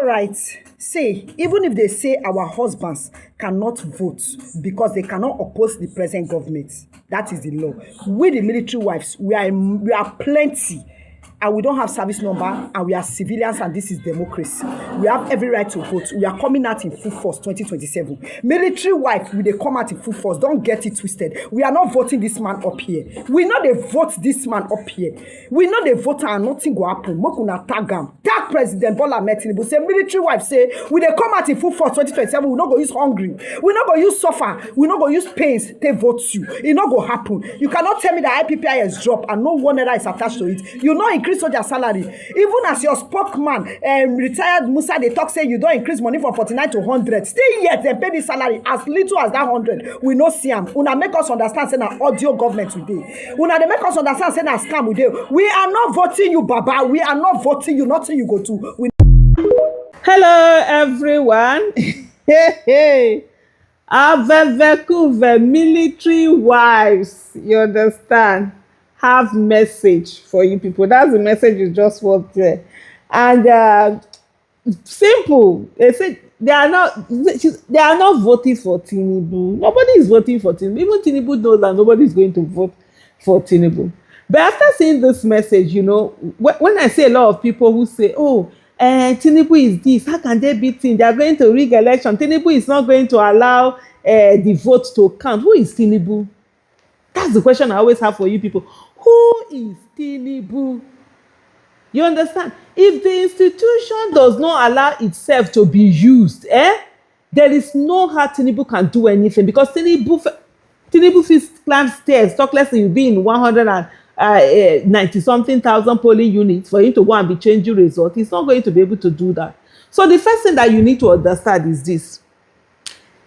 right. Say, even if they say our husbands cannot vote because they cannot oppose the present government, that is the law. We, the military wives, we are plenty. And we don't have service number, and we are civilians, and this is democracy. We have every right to vote. We are coming out in full force 2027. Military wife, we they come out in full force. Don't get it twisted. We are not voting this man up here. We know they vote this man up here. We know they vote and nothing go happen. Mokuna tag am. Tag President Bola Ahmed Tinubu. Say military wife say we they come out in full force 2027. We not go use hungry. We not go use suffer. We not go use pains. They vote you. It not go happen. You cannot tell me that IPPI has dropped and no one naira is attached to it. You not increase soldier salary. Even as your spokesman, retired Musa, they talk say you don't increase money from 49 to 100. Still yet they pay the salary as little as that 100. We no see am. Una make us understand say na audio government today. Una they make us understand say na scam we dey. We are not voting you, Baba. We are not voting you. Nothing you go to. Hello, everyone. Hey, hey. Avevekuve military wives. You understand? Have message for you people. That's the message you just want there. And simple. They say they are not voting for Tinubu. Nobody is voting for Tinubu. Even Tinubu knows that nobody is going to vote for Tinubu. But after seeing this message, you know, when I see a lot of people who say, oh, Tinubu is this, how can they beat him? They are going to rig election. Tinubu is not going to allow the vote to count. Who is Tinubu? That's the question I always have for you people. Who is Tinubu? You understand? If the institution does not allow itself to be used, there is no how Tinubu can do anything, because Tinubu feels climb stairs, talk less than you be in 190 something thousand polling units for him to go and be changing results. He's not going to be able to do that. So the first thing that you need to understand is this.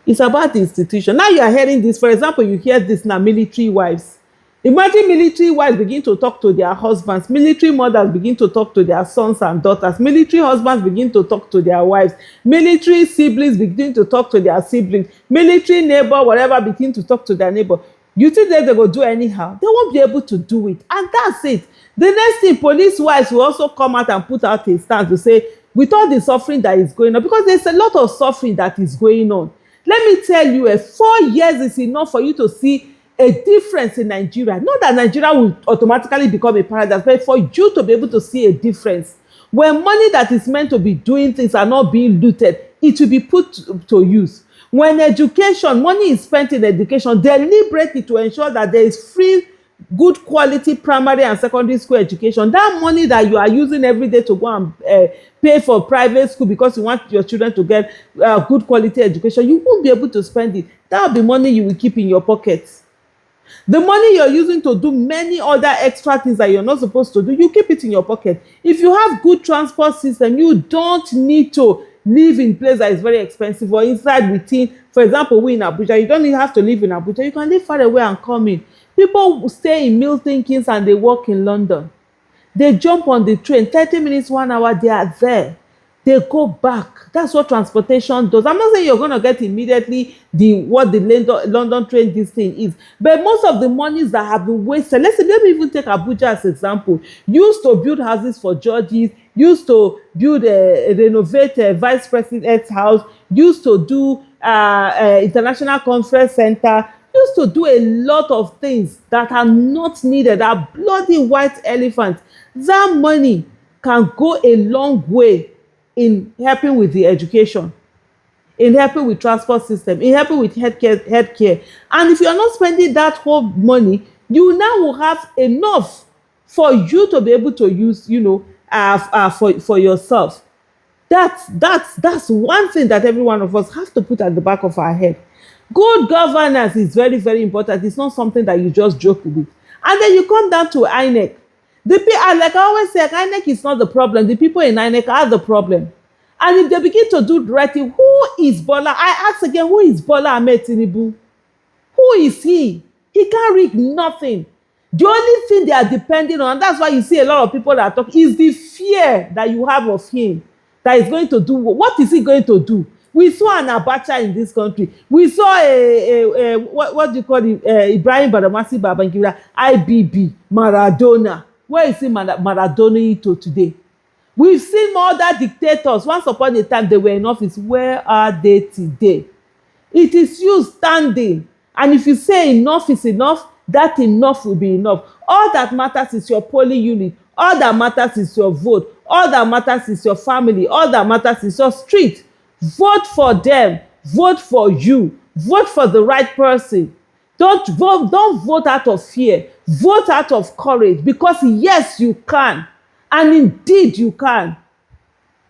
It's about the institution. Now you are hearing this. For example, you hear this now, military wives. Imagine military wives begin to talk to their husbands. Military mothers begin to talk to their sons and daughters. Military husbands begin to talk to their wives. Military siblings begin to talk to their siblings. Military neighbor, whatever, begin to talk to their neighbor. You think that they will do anyhow? They won't be able to do it. And that's it. The next thing, police wives will also come out and put out a stand to say, with all the suffering that is going on, because there's a lot of suffering that is going on. Let me tell you, 4 years is enough for you to see a difference in Nigeria. Not that Nigeria will automatically become a paradise, but for you to be able to see a difference. When money that is meant to be doing things are not being looted, it will be put to use. When education, money is spent in education deliberately to ensure that there is free, good quality primary and secondary school education. That money that you are using every day to go and pay for private school because you want your children to get good quality education, you won't be able to spend it. That will be money you will keep in your pockets. The money you're using to do many other extra things that you're not supposed to do, you keep it in your pocket. If you have good transport system, you don't need to live in place that is very expensive or inside within. For example, we in Abuja, you don't even have to live in Abuja. You can live far away and come in. People stay in Milton Keynes and they work in London. They jump on the train, 30 minutes, 1 hour, they are there. They go back. That's what transportation does. I'm not saying you're going to get immediately what the London train this thing is. But most of the monies that have been wasted, let me even take Abuja as an example. Used to build houses for judges, used to build renovate a vice president's house, used to do international conference center, used to do a lot of things that are not needed, are bloody white elephants. That money can go a long way in helping with the education, in helping with transport system, in helping with healthcare. And if you're not spending that whole money, you now will have enough for you to be able to use, you know, for yourself. That's one thing that every one of us have to put at the back of our head. Good governance is very, very important. It's not something that you just joke with. And then you come down to INEC. Like I always say, INEC is not the problem. The people in INEC are the problem. And if they begin to do the right thing, who is Bola? I ask again, who is Bola Ahmed Tinubu? Who is he? He can't rig nothing. The only thing they are depending on, and that's why you see a lot of people that talk, is the fear that you have of him. That is going to do. What is he going to do? We saw an Abacha in this country. We saw what do you call it? Ibrahim Badamasi Babangida, IBB, Maradona. Where is he Maradona to today? We've seen other dictators. Once upon a time, they were in office. Where are they today? It is you standing. And if you say enough is enough, that enough will be enough. All that matters is your polling unit. All that matters is your vote. All that matters is your family. All that matters is your street. Vote for them. Vote for you. Vote for the right person. Don't vote out of fear. Vote out of courage, because yes, you can. And indeed you can.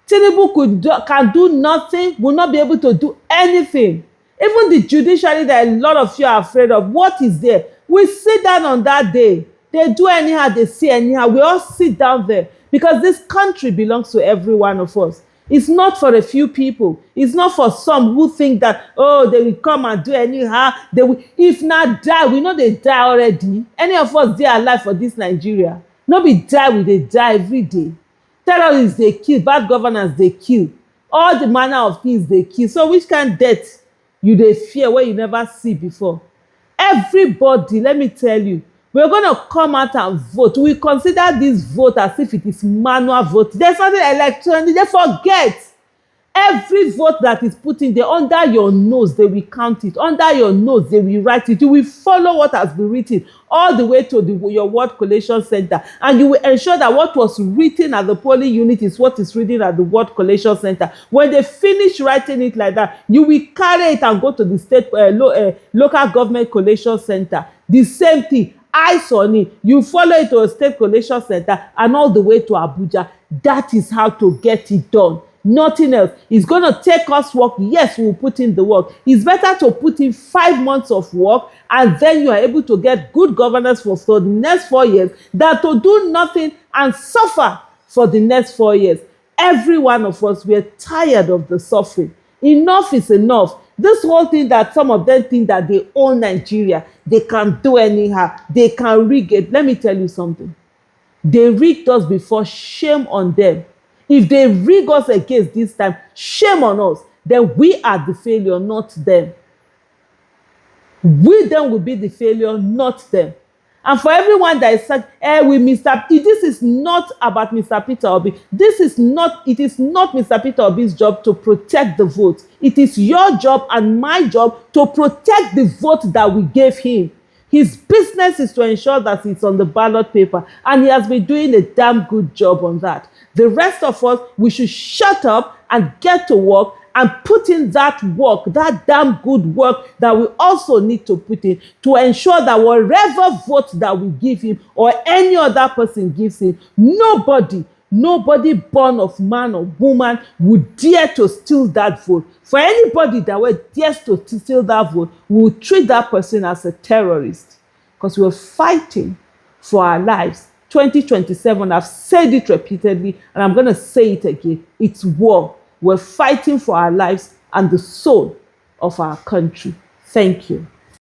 Tinubu can do nothing, will not be able to do anything. Even the judiciary that a lot of you are afraid of, what is there? We sit down on that day. They do anyhow, they say anyhow. We all sit down there, because this country belongs to every one of us. It's not for a few people. It's not for some who think that, oh, they will come and do anyhow. They will, if not die, we know they die already. Any of us, they are alive for this Nigeria. No be die, we they die every day. Terrorists, they kill. Bad governance, they kill. All the manner of things, they kill. So which kind of death you they fear where you never see before? Everybody, let me tell you, we're going to come out and vote. We consider this vote as if it is manual vote. There's nothing electronic. They forget. Every vote that is put in there, under your nose, they will count it. Under your nose, they will write it. You will follow what has been written all the way to your word collation center. And you will ensure that what was written at the polling unit is what is written at the word collation center. When they finish writing it like that, you will carry it and go to the state local government collation center. The same thing. Eyes on it. You follow it to a state collation center and all the way to Abuja. That is how to get it done. Nothing else. It's going to take us work. Yes, we'll put in the work. It's better to put in 5 months of work, and then you are able to get good governance for the next 4 years, than to do nothing and suffer for the next 4 years. Every one of us, we are tired of the suffering. Enough is enough. This whole thing that some of them think that they own Nigeria, they can do anyhow, they can rig it. Let me tell you something. They rigged us before. Shame on them. If they rig us against this time, shame on us. Then we are the failure, not them. We then will be the failure, not them. And for everyone that is saying, this is not about Mr. Peter Obi. It is not Mr. Peter Obi's job to protect the vote. It is your job and my job to protect the vote that we gave him. His business is to ensure that it's on the ballot paper, and he has been doing a damn good job on that. The rest of us, we should shut up and get to work and put in that work, that damn good work that we also need to put in, to ensure that whatever vote that we give him or any other person gives him, nobody born of man or woman would dare to steal that vote. For anybody that dares to steal that vote, we will treat that person as a terrorist, because we're fighting for our lives. 2027, I've said it repeatedly, and I'm going to say it again. It's war. We're fighting for our lives and the soul of our country. Thank you.